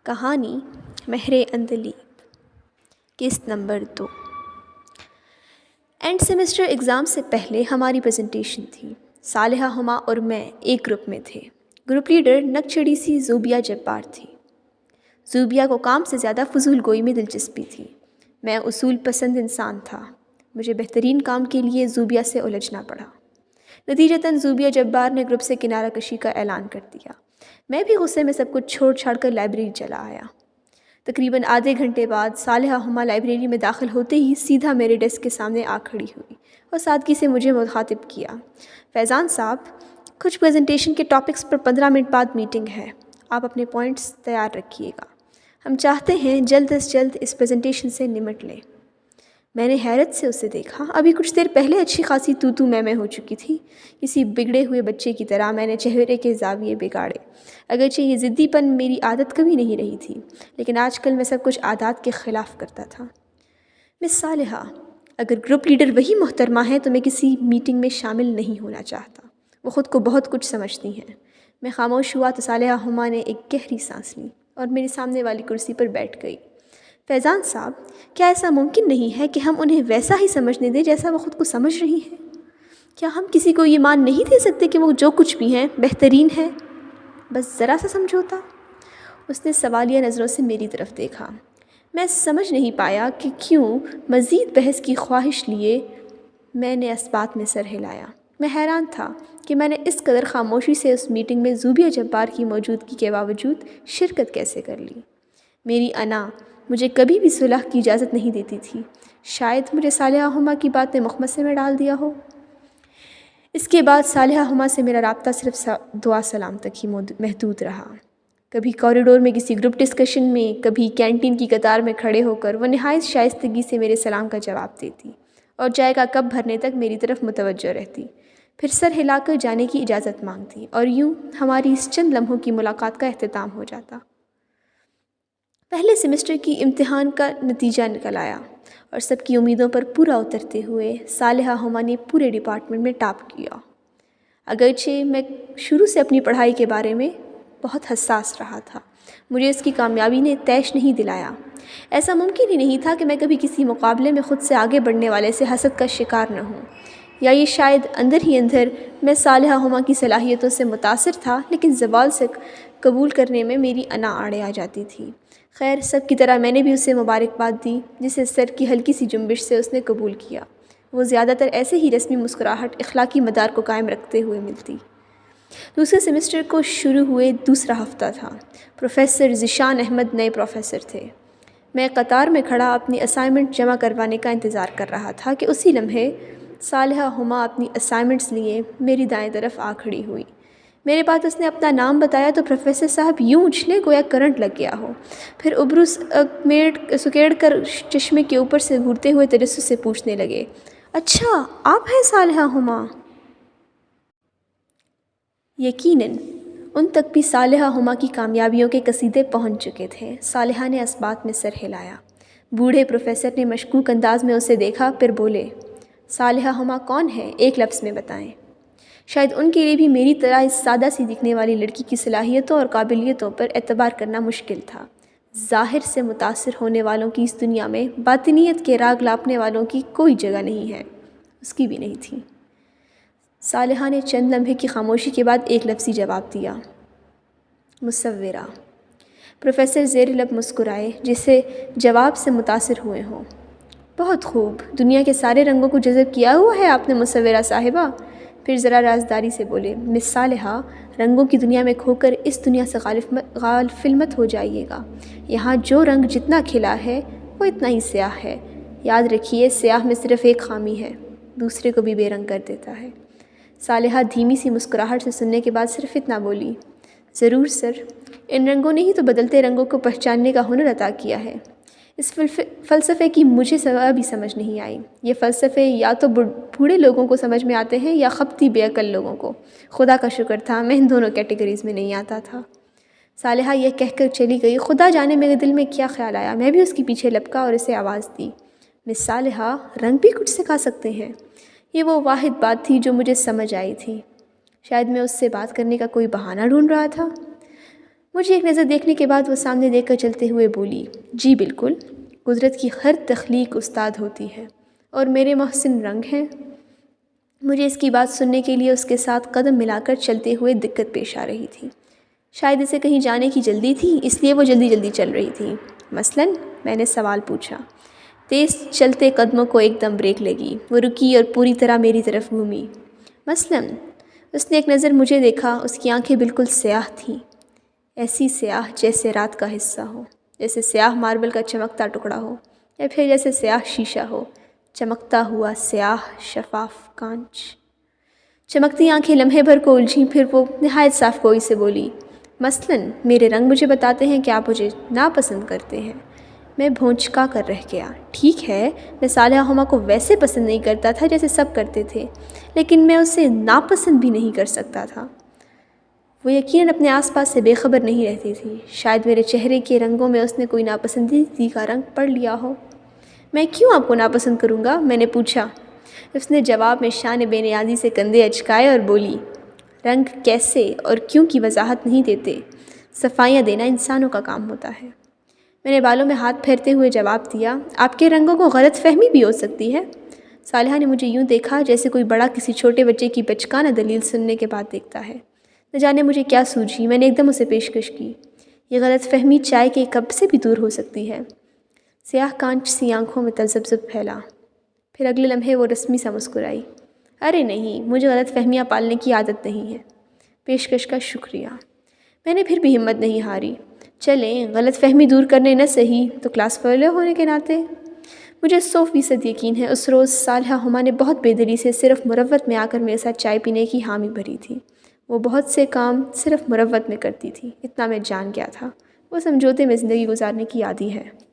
کہانی مہر اندلیب قسط نمبر 2۔ اینڈ سیمسٹر ایگزام سے پہلے ہماری پریزنٹیشن تھی۔ صالحہ، ہما اور میں ایک گروپ میں تھے۔ گروپ لیڈر نکچڑی سی زوبیہ جبار تھی۔ زوبیہ کو کام سے زیادہ فضول گوئی میں دلچسپی تھی۔ میں اصول پسند انسان تھا۔ مجھے بہترین کام کے لیے زوبیہ سے الجھنا پڑا۔ نتیجتاً زوبیہ جبار نے گروپ سے کنارہ کشی کا اعلان کر دیا۔ میں بھی غصے میں سب کچھ چھوڑ چھاڑ کر لائبریری چلا آیا۔ تقریباً آدھے گھنٹے بعد صالحہ ہما لائبریری میں داخل ہوتے ہی سیدھا میرے ڈیسک کے سامنے آ کھڑی ہوئی اور سادگی سے مجھے مخاطب کیا۔ فیضان صاحب، کچھ پریزنٹیشن کے ٹاپکس پر 15 منٹ بعد میٹنگ ہے۔ آپ اپنے پوائنٹس تیار رکھیے گا۔ ہم چاہتے ہیں جلد از جلد اس پریزنٹیشن سے نمٹ لیں۔ میں نے حیرت سے اسے دیکھا۔ ابھی کچھ دیر پہلے اچھی خاصی تو میں ہو چکی تھی۔ کسی بگڑے ہوئے بچے کی طرح میں نے چہرے کے زاویے بگاڑے۔ اگرچہ یہ ضدی پن میری عادت کبھی نہیں رہی تھی، لیکن آج کل میں سب کچھ عادات کے خلاف کرتا تھا۔ مس صالحہ، اگر گروپ لیڈر وہی محترمہ ہے تو میں کسی میٹنگ میں شامل نہیں ہونا چاہتا۔ وہ خود کو بہت کچھ سمجھتی ہیں۔ میں خاموش ہوا تو صالحہ ہما نے ایک گہری سانس لی اور میرے سامنے والی کرسی پر بیٹھ گئی۔ فیضان صاحب، کیا ایسا ممکن نہیں ہے کہ ہم انہیں ویسا ہی سمجھنے دیں جیسا وہ خود کو سمجھ رہی ہیں؟ کیا ہم کسی کو یہ مان نہیں دے سکتے کہ وہ جو کچھ بھی ہیں بہترین ہے؟ بس ذرا سا سمجھوتا۔ اس نے سوالیہ نظروں سے میری طرف دیکھا۔ میں سمجھ نہیں پایا کہ کیوں مزید بحث کی خواہش لیے میں نے اس بات میں سر ہلایا۔ میں حیران تھا کہ میں نے اس قدر خاموشی سے اس میٹنگ میں زوبیہ جبار کی موجودگی کے باوجود شرکت کیسے کر لی۔ میری انا مجھے کبھی بھی صلح کی اجازت نہیں دیتی تھی۔ شاید مجھے صالحہ ہما کی بات نے مخمصے میں ڈال دیا ہو۔ اس کے بعد صالحہ ہما سے میرا رابطہ صرف دعا سلام تک ہی محدود رہا۔ کبھی کوریڈور میں کسی گروپ ڈسکشن میں، کبھی کینٹین کی قطار میں کھڑے ہو کر وہ نہایت شائستگی سے میرے سلام کا جواب دیتی اور چائے کا کپ بھرنے تک میری طرف متوجہ رہتی، پھر سر ہلا کر جانے کی اجازت مانگتی اور یوں ہماری اس چند لمحوں کی ملاقات کا اختتام ہو جاتا۔ پہلے سیمسٹر کی امتحان کا نتیجہ نکل آیا اور سب کی امیدوں پر پورا اترتے ہوئے صالحہ ہما نے پورے ڈپارٹمنٹ میں ٹاپ کیا۔ اگرچہ میں شروع سے اپنی پڑھائی کے بارے میں بہت حساس رہا تھا، مجھے اس کی کامیابی نے طیش نہیں دلایا۔ ایسا ممکن ہی نہیں تھا کہ میں کبھی کسی مقابلے میں خود سے آگے بڑھنے والے سے حسد کا شکار نہ ہوں، یا یہ شاید اندر ہی اندر میں صالحہ ہما کی صلاحیتوں سے متاثر تھا، لیکن زوال سے قبول کرنے میں میری انا آڑے آ جاتی تھی۔ خیر، سب کی طرح میں نے بھی اسے مبارکباد دی، جسے سر کی ہلکی سی جنبش سے اس نے قبول کیا۔ وہ زیادہ تر ایسے ہی رسمی مسکراہٹ اخلاقی مدار کو قائم رکھتے ہوئے ملتی۔ دوسرے سیمسٹر کو شروع ہوئے دوسرا ہفتہ تھا۔ پروفیسر ذیشان احمد نئے پروفیسر تھے۔ میں قطار میں کھڑا اپنی اسائنمنٹ جمع کروانے کا انتظار کر رہا تھا کہ اسی لمحے صالحہ ہما اپنی اسائنمنٹس لیے میری دائیں طرف آ کھڑی ہوئی۔ میرے بعد اس نے اپنا نام بتایا تو پروفیسر صاحب یوں اچھلے گویا کرنٹ لگ گیا ہو، پھر ابرو سکیڑ کر چشمے کے اوپر سے گھورتے ہوئے تجسس سے پوچھنے لگے، اچھا آپ ہیں صالحہ ہما؟ یقیناً ان تک بھی صالحہ ہما کی کامیابیوں کے قصیدے پہنچ چکے تھے۔ صالحہ نے اس بات میں سر ہلایا۔ بوڑھے پروفیسر نے مشکوک انداز میں اسے دیکھا، پھر بولے، صالحہ ہما کون ہے؟ ایک لفظ میں بتائیں۔ شاید ان کے لیے بھی میری طرح اس سادہ سی دکھنے والی لڑکی کی صلاحیتوں اور قابلیتوں پر اعتبار کرنا مشکل تھا۔ ظاہر سے متاثر ہونے والوں کی اس دنیا میں باطنیت کے راگ لاپنے والوں کی کوئی جگہ نہیں ہے، اس کی بھی نہیں تھی۔ صالحہ نے چند لمحے کی خاموشی کے بعد ایک لفظی جواب دیا، مصورہ۔ پروفیسر زیر لب مسکرائے، جسے جواب سے متاثر ہوئے ہوں۔ بہت خوب، دنیا کے سارے رنگوں کو جذب کیا ہوا ہے آپ نے مصورہ صاحبہ۔ پھر ذرا رازداری سے بولے، مس صالحہ، رنگوں کی دنیا میں کھو کر اس دنیا سے غافل مت ہو جائیے گا۔ یہاں جو رنگ جتنا کھلا ہے وہ اتنا ہی سیاہ ہے۔ یاد رکھیے، سیاہ میں صرف ایک خامی ہے، دوسرے کو بھی بے رنگ کر دیتا ہے۔ صالحہ دھیمی سی مسکراہٹ سے سننے کے بعد صرف اتنا بولی، ضرور سر، ان رنگوں نے ہی تو بدلتے رنگوں کو پہچاننے کا ہنر عطا کیا ہے۔ اس فلسفے کی مجھے ابھی سمجھ نہیں آئی۔ یہ فلسفے یا تو بوڑھے لوگوں کو سمجھ میں آتے ہیں یا خبتی بے عقل لوگوں کو۔ خدا کا شکر تھا میں ان دونوں کیٹیگریز میں نہیں آتا تھا۔ صالحہ یہ کہہ کر چلی گئی۔ خدا جانے میرے دل میں کیا خیال آیا، میں بھی اس کے پیچھے لپکا اور اسے آواز دی، مس صالحہ، رنگ بھی کچھ سکھا سکتے ہیں۔ یہ وہ واحد بات تھی جو مجھے سمجھ آئی تھی۔ شاید میں اس سے بات کرنے کا کوئی بہانہ ڈھونڈ رہا تھا۔ مجھے ایک نظر دیکھنے کے بعد وہ سامنے دیکھ کر چلتے ہوئے بولی، جی بالکل، قدرت کی ہر تخلیق استاد ہوتی ہے اور میرے محسن رنگ ہیں۔ مجھے اس کی بات سننے کے لیے اس کے ساتھ قدم ملا کر چلتے ہوئے دقت پیش آ رہی تھی۔ شاید اسے کہیں جانے کی جلدی تھی، اس لیے وہ جلدی جلدی چل رہی تھی۔ مثلاً؟ میں نے سوال پوچھا۔ تیز چلتے قدموں کو ایک دم بریک لگی، وہ رکی اور پوری طرح میری طرف گھومی۔ مثلاً؟ اس نے ایک نظر مجھے دیکھا، اس کی آنکھیں بالکل سیاہ تھیں، ایسی سیاہ جیسے رات کا حصہ ہو، جیسے سیاہ ماربل کا چمکتا ٹکڑا ہو، یا پھر جیسے سیاہ شیشہ ہو، چمکتا ہوا سیاہ شفاف کانچ۔ چمکتی آنکھیں لمحے بھر کو الجھیں، پھر وہ نہایت صاف گوئی سے بولی، مثلاً میرے رنگ مجھے بتاتے ہیں کہ آپ مجھے ناپسند کرتے ہیں۔ میں بھونچکا کر رہ گیا۔ ٹھیک ہے، میں صالحہ ہما کو ویسے پسند نہیں کرتا تھا جیسے سب کرتے تھے، لیکن میں اسے ناپسند بھی نہیں کر سکتا تھا۔ وہ یقیناً اپنے آس پاس سے بے خبر نہیں رہتی تھی، شاید میرے چہرے کے رنگوں میں اس نے کوئی ناپسندیدگی کا رنگ پڑھ لیا ہو۔ میں کیوں آپ کو ناپسند کروں گا؟ میں نے پوچھا۔ اس نے جواب میں شان بے نیازی سے کندھے اچکائے اور بولی، رنگ کیسے اور کیوں کی وضاحت نہیں دیتے، صفائیاں دینا انسانوں کا کام ہوتا ہے۔ میں نے بالوں میں ہاتھ پھیرتے ہوئے جواب دیا، آپ کے رنگوں کو غلط فہمی بھی ہو سکتی ہے۔ صالحہ نے مجھے یوں دیکھا جیسے کوئی بڑا کسی چھوٹے بچے کی بچکانہ دلیل سننے کے بعد دیکھتا ہے۔ نہ جانے مجھے کیا سوجھی، میں نے ایک دم اسے پیشکش کی، یہ غلط فہمی چائے کے کپ سے بھی دور ہو سکتی ہے۔ سیاہ کانچ سی آنکھوں میں تذبذب پھیلا، پھر اگلے لمحے وہ رسمی سا مسکرائی، ارے نہیں، مجھے غلط فہمیاں پالنے کی عادت نہیں ہے۔ پیشکش کا شکریہ۔ میں نے پھر بھی ہمت نہیں ہاری، چلیں غلط فہمی دور کرنے نہ صحیح تو کلاس فیلو ہونے کے ناطے۔ مجھے 100% یقین ہے اس روز صالحہ ہما نے بہت بے دلی سے صرف مروت میں آ کر میرے ساتھ چائے پینے کی حامی بھری تھی۔ وہ بہت سے کام صرف مروت میں کرتی تھی، اتنا میں جان گیا تھا۔ وہ سمجھوتے میں زندگی گزارنے کی عادی ہے۔